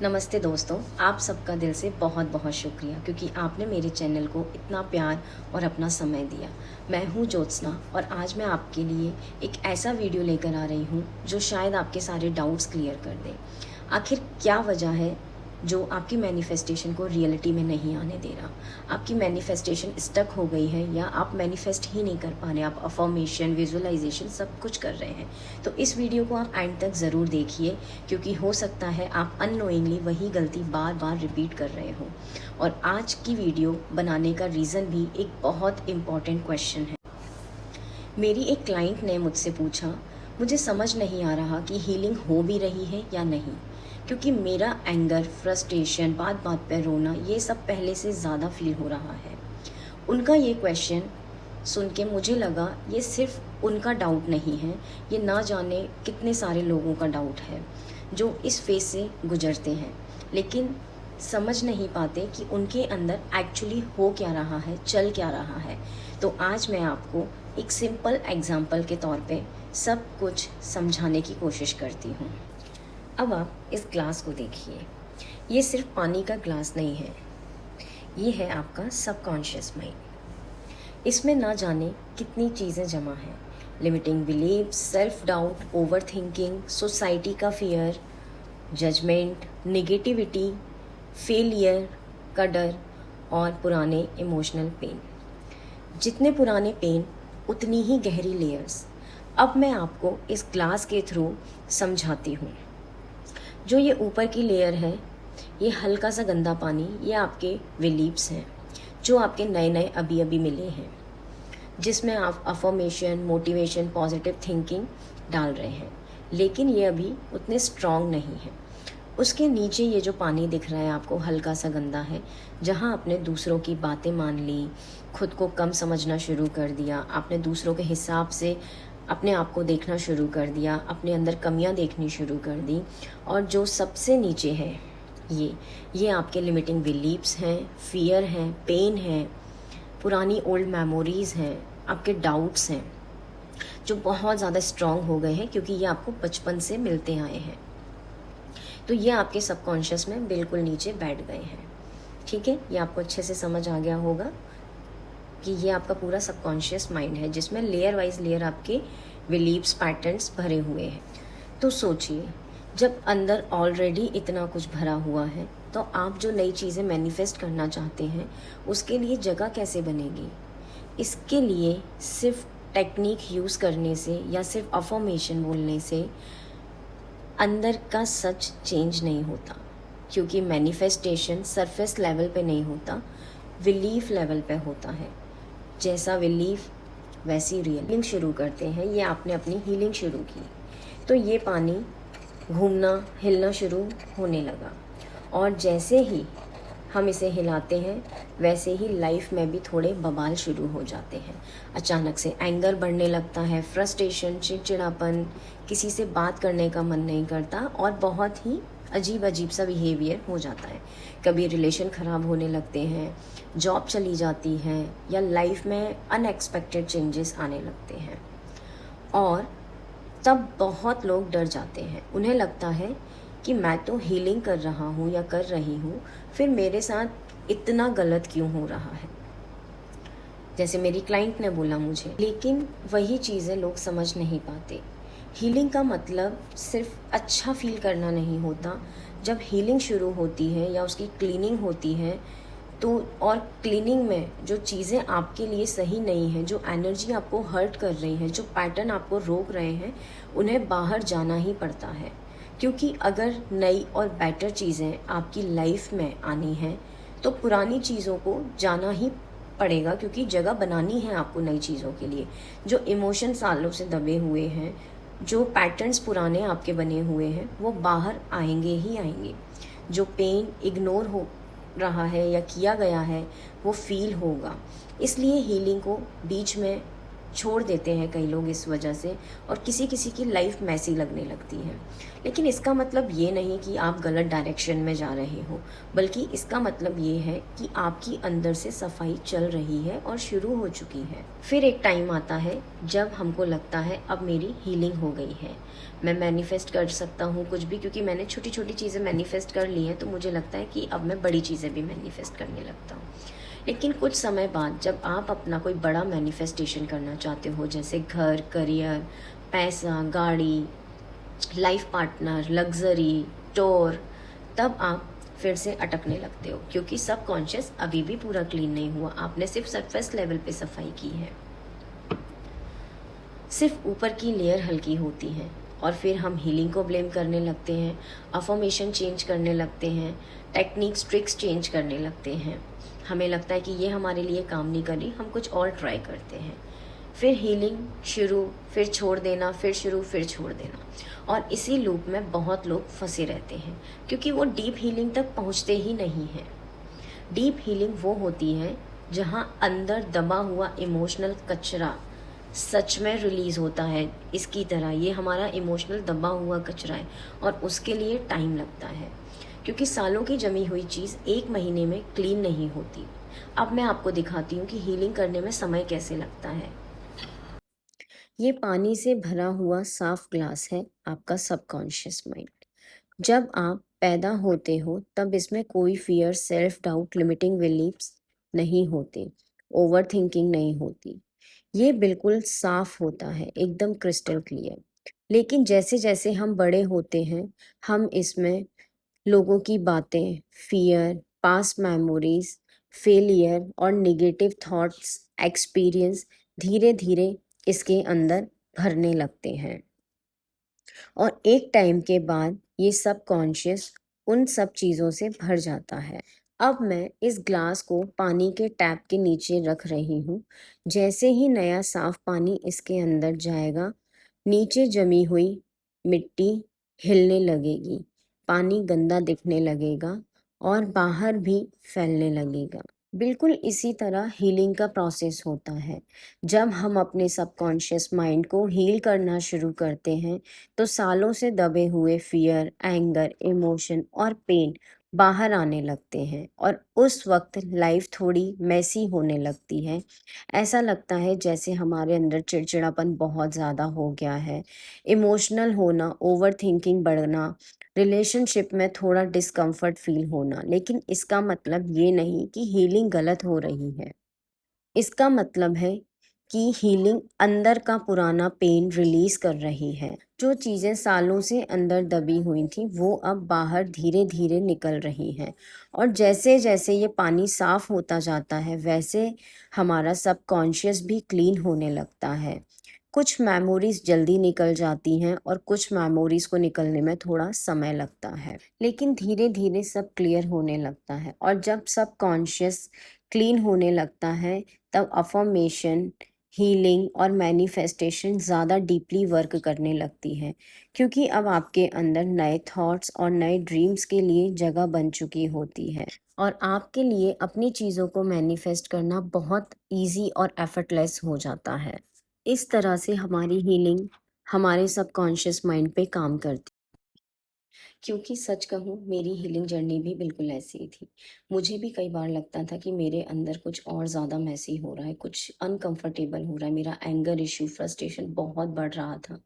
नमस्ते दोस्तों, आप सबका दिल से बहुत बहुत शुक्रिया क्योंकि आपने मेरे चैनल को इतना प्यार और अपना समय दिया। मैं हूँ ज्योत्सना और आज मैं आपके लिए एक ऐसा वीडियो लेकर आ रही हूँ जो शायद आपके सारे डाउट्स क्लियर कर दे। आखिर क्या वजह है जो आपकी मैनिफेस्टेशन को रियलिटी में नहीं आने दे रहा? आपकी मैनिफेस्टेशन स्टक हो गई है या आप मैनिफेस्ट ही नहीं कर पा रहे, आप अफर्मेशन, विजुअलाइजेशन सब कुछ कर रहे हैं। तो इस वीडियो को आप एंड तक ज़रूर देखिए क्योंकि हो सकता है आप अननोइंगली वही गलती बार बार रिपीट कर रहे हो। और आज की वीडियो बनाने का रीज़न भी एक बहुत इम्पॉर्टेंट क्वेश्चन है। मेरी एक क्लाइंट ने मुझसे पूछा, मुझे समझ नहीं आ रहा कि हीलिंग हो भी रही है या नहीं, क्योंकि मेरा एंगर, फ्रस्ट्रेशन, बात बात पर रोना, ये सब पहले से ज़्यादा फील हो रहा है। उनका ये क्वेश्चन सुन के मुझे लगा ये सिर्फ उनका डाउट नहीं है, ये ना जाने कितने सारे लोगों का डाउट है जो इस फेज से गुजरते हैं, लेकिन समझ नहीं पाते कि उनके अंदर एक्चुअली हो क्या रहा है, चल क्या रहा है। तो आज मैं आपको एक सिंपल एग्जाम्पल के तौर पे सब कुछ समझाने की कोशिश करती हूँ। अब आप इस ग्लास को देखिए, ये सिर्फ पानी का ग्लास नहीं है, ये है आपका सबकॉन्शियस माइंड। इसमें ना जाने कितनी चीज़ें जमा हैं, limiting belief, self doubt, over thinking, society का फियर, जजमेंट, नेगेटिविटी, फेलियर का डर और पुराने इमोशनल पेन। जितने पुराने पेन उतनी ही गहरी लेयर्स। अब मैं आपको इस ग्लास के थ्रू समझाती हूँ। जो ये ऊपर की लेयर है, ये हल्का सा गंदा पानी, ये आपके बिलीव्स हैं जो आपके नए नए अभी अभी मिले हैं, जिसमें आप अफर्मेशन, मोटिवेशन, पॉजिटिव थिंकिंग डाल रहे हैं, लेकिन ये अभी उतने स्ट्रॉन्ग नहीं है। उसके नीचे ये जो पानी दिख रहा है आपको, हल्का सा गंदा है, जहाँ आपने दूसरों की बातें मान ली, खुद को कम समझना शुरू कर दिया, आपने दूसरों के हिसाब से अपने आप को देखना शुरू कर दिया, अपने अंदर कमियां देखनी शुरू कर दी। और जो सबसे नीचे है, ये आपके लिमिटिंग बिलीव्स हैं, फियर हैं, पेन है, पुरानी ओल्ड मेमोरीज़ हैं, आपके डाउट्स हैं जो बहुत ज़्यादा स्ट्रॉन्ग हो गए हैं क्योंकि ये आपको बचपन से मिलते आए हैं। तो ये आपके सबकॉन्शियस में बिल्कुल नीचे बैठ गए हैं। ठीक है, ये आपको अच्छे से समझ आ गया होगा कि ये आपका पूरा सबकॉन्शियस माइंड है जिसमें लेयर वाइज लेयर आपके बिलीव्स, पैटर्न्स भरे हुए हैं। तो सोचिए, जब अंदर ऑलरेडी इतना कुछ भरा हुआ है तो आप जो नई चीज़ें मैनिफेस्ट करना चाहते हैं उसके लिए जगह कैसे बनेगी? इसके लिए सिर्फ टेक्निक यूज़ करने से या सिर्फ अफर्मेशन बोलने से अंदर का सच चेंज नहीं होता, क्योंकि मैनिफेस्टेशन सरफेस लेवल पे नहीं होता, बिलीफ लेवल पे होता है। जैसा बिलीफ वैसी हीलिंग शुरू करते हैं। ये आपने अपनी हीलिंग शुरू की तो ये पानी घूमना, हिलना शुरू होने लगा, और जैसे ही हम इसे हिलाते हैं वैसे ही लाइफ में भी थोड़े बवाल शुरू हो जाते हैं। अचानक से एंगर बढ़ने लगता है, फ्रस्ट्रेशन, चिड़चिड़ापन, किसी से बात करने का मन नहीं करता और बहुत ही अजीब अजीब सा बिहेवियर हो जाता है। कभी रिलेशन ख़राब होने लगते हैं, जॉब चली जाती है या लाइफ में अनएक्सपेक्टेड चेंजेस आने लगते हैं। और तब बहुत लोग डर जाते हैं। उन्हें लगता है कि मैं तो हीलिंग कर रहा हूँ या कर रही हूँ, फिर मेरे साथ इतना गलत क्यों हो रहा है, जैसे मेरी क्लाइंट ने बोला मुझे। लेकिन वही चीज़ें लोग समझ नहीं पाते। हीलिंग का मतलब सिर्फ अच्छा फील करना नहीं होता। जब हीलिंग शुरू होती है या उसकी क्लीनिंग होती है तो, और क्लीनिंग में जो चीज़ें आपके लिए सही नहीं हैं, जो एनर्जी आपको हर्ट कर रही है, जो पैटर्न आपको रोक रहे हैं, उन्हें बाहर जाना ही पड़ता है। क्योंकि अगर नई और बेटर चीज़ें आपकी लाइफ में आनी हैं तो पुरानी चीज़ों को जाना ही पड़ेगा, क्योंकि जगह बनानी है आपको नई चीज़ों के लिए। जो इमोशन सालों से दबे हुए हैं, जो पैटर्न्स पुराने आपके बने हुए हैं, वो बाहर आएंगे ही आएंगे। जो पेन इग्नोर हो रहा है या किया गया है वो फील होगा। इसलिए हीलिंग को बीच में छोड़ देते हैं कई लोग इस वजह से, और किसी किसी की लाइफ मैसी लगने लगती है। लेकिन इसका मतलब ये नहीं कि आप गलत डायरेक्शन में जा रहे हो, बल्कि इसका मतलब ये है कि आपकी अंदर से सफाई चल रही है और शुरू हो चुकी है। फिर एक टाइम आता है जब हमको लगता है अब मेरी हीलिंग हो गई है, मैं मैनिफेस्ट कर सकता हूँ कुछ भी, क्योंकि मैंने छोटी छोटी चीज़ें मैनिफेस्ट कर ली हैं, तो मुझे लगता है कि अब मैं बड़ी चीज़ें भी मैनिफेस्ट करने लगता हूँ। लेकिन कुछ समय बाद जब आप अपना कोई बड़ा मैनिफेस्टेशन करना चाहते हो, जैसे घर, करियर, पैसा, गाड़ी, लाइफ पार्टनर, लग्जरी, टूर, तब आप फिर से अटकने लगते हो, क्योंकि सबकॉन्शियस अभी भी पूरा क्लीन नहीं हुआ। आपने सिर्फ सरफेस लेवल पे सफाई की है, सिर्फ ऊपर की लेयर हल्की होती है, और फिर हम हीलिंग को ब्लेम करने लगते हैं, अफर्मेशन चेंज करने लगते हैं, टेक्निक्स, ट्रिक्स चेंज करने लगते हैं। हमें लगता है कि ये हमारे लिए काम नहीं कर रही, हम कुछ और ट्राई करते हैं। फिर हीलिंग शुरू, फिर छोड़ देना, फिर शुरू, फिर छोड़ देना, और इसी लूप में बहुत लोग फंसे रहते हैं, क्योंकि वो डीप हीलिंग तक पहुंचते ही नहीं हैं। डीप हीलिंग वो होती है जहाँ अंदर दबा हुआ इमोशनल कचरा सच में रिलीज होता है। इसकी तरह ये हमारा इमोशनल दबा हुआ कचरा है, और उसके लिए टाइम लगता है, क्योंकि सालों की जमी हुई चीज़ एक महीने में क्लीन नहीं होती। अब मैं आपको दिखाती हूँ कि हीलिंग करने में समय कैसे लगता है। ये पानी से भरा हुआ साफ ग्लास है आपका सबकॉन्शियस माइंड। जब आप पैदा होते हो तब इसमें कोई fear, self doubt, limiting beliefs नहीं होते, ओवर थिंकिंग नहीं होती। ये बिल्कुल साफ होता है, एकदम क्रिस्टल क्लियर। लेकिन जैसे जैसे हम बड़े होते हैं, हम इसमें लोगों की बातें, फियर, पास्ट मेमोरीज, फेलियर और नेगेटिव थॉट्स, एक्सपीरियंस धीरे धीरे इसके अंदर भरने लगते हैं, और एक टाइम के बाद ये सब कॉन्शियस उन सब चीज़ों से भर जाता है। अब मैं इस ग्लास को पानी के टैप के नीचे रख रही हूँ। जैसे ही नया साफ पानी इसके अंदर जाएगा, नीचे जमी हुई मिट्टी हिलने लगेगी, पानी गंदा दिखने लगेगा और बाहर भी फैलने लगेगा। बिल्कुल इसी तरह हीलिंग का प्रोसेस होता है। जब हम अपने सबकॉन्शियस माइंड को हील करना शुरू करते हैं, तो सालों से दबे हुए फियर, एंगर, इमोशन और पेन बाहर आने लगते हैं, और उस वक्त लाइफ थोड़ी मैसी होने लगती है। ऐसा लगता है जैसे हमारे अंदर चिड़चिड़ापन बहुत ज़्यादा हो गया है, इमोशनल होना, ओवर थिंकिंग बढ़ना, रिलेशनशिप में थोड़ा डिस्कम्फर्ट फील होना। लेकिन इसका मतलब ये नहीं कि हीलिंग गलत हो रही है। इसका मतलब है कि हीलिंग अंदर का पुराना पेन रिलीज कर रही है। जो चीज़ें सालों से अंदर दबी हुई थी, वो अब बाहर धीरे धीरे निकल रही हैं, और जैसे जैसे ये पानी साफ होता जाता है, वैसे हमारा सबकॉन्शियस भी क्लीन होने लगता है। कुछ मेमोरीज जल्दी निकल जाती हैं, और कुछ मेमोरीज को निकलने में थोड़ा समय लगता है, लेकिन धीरे धीरे सब क्लियर होने लगता है। और जब सब कॉन्शियस क्लीन होने लगता है, तब अफर्मेशन, हीलिंग और मैनिफेस्टेशन ज़्यादा डीपली वर्क करने लगती है, क्योंकि अब आपके अंदर नए थॉट्स और नए ड्रीम्स के लिए जगह बन चुकी होती है, और आपके लिए अपनी चीज़ों को मैनिफेस्ट करना बहुत इजी और एफर्टलेस हो जाता है। इस तरह से हमारी हीलिंग हमारे सबकॉन्शियस माइंड पे काम करती, क्योंकि सच कहूँ, मेरी हीलिंग जर्नी भी बिल्कुल ऐसी ही थी। मुझे भी कई बार लगता था कि मेरे अंदर कुछ और ज़्यादा मैसी हो रहा है, कुछ अनकंफर्टेबल हो रहा है, मेरा एंगर इश्यू, फ्रस्ट्रेशन बहुत बढ़ रहा था।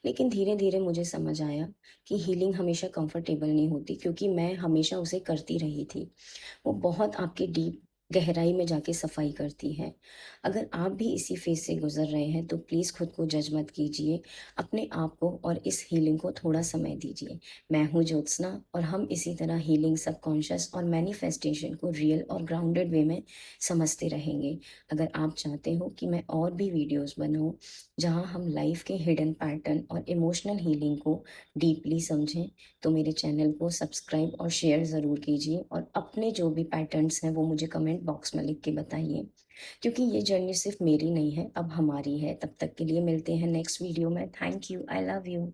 लेकिन धीरे धीरे मुझे समझ आया कि हीलिंग हमेशा कंफर्टेबल नहीं होती, क्योंकि मैं हमेशा उसे करती रही थी। वो बहुत आपके डीप गहराई में जाके सफाई करती है। अगर आप भी इसी फेज से गुजर रहे हैं, तो प्लीज़ खुद को जज मत कीजिए, अपने आप को और इस हीलिंग को थोड़ा समय दीजिए। मैं हूँ ज्योत्सना, और हम इसी तरह हीलिंग, सबकॉन्शियस और मैनिफेस्टेशन को रियल और ग्राउंडेड वे में समझते रहेंगे। अगर आप चाहते हो कि मैं और भी वीडियोस बनाऊं जहां हम लाइफ के हिडन पैटर्न और इमोशनल हीलिंग को डीपली समझें, तो मेरे चैनल को सब्सक्राइब और शेयर ज़रूर कीजिए, और अपने जो भी पैटर्न्स हैं वो मुझे कमेंट बॉक्स में लिख के बताइए, क्योंकि ये जर्नी सिर्फ मेरी नहीं है, अब हमारी है। तब तक के लिए मिलते हैं नेक्स्ट वीडियो में। Thank you, I love you.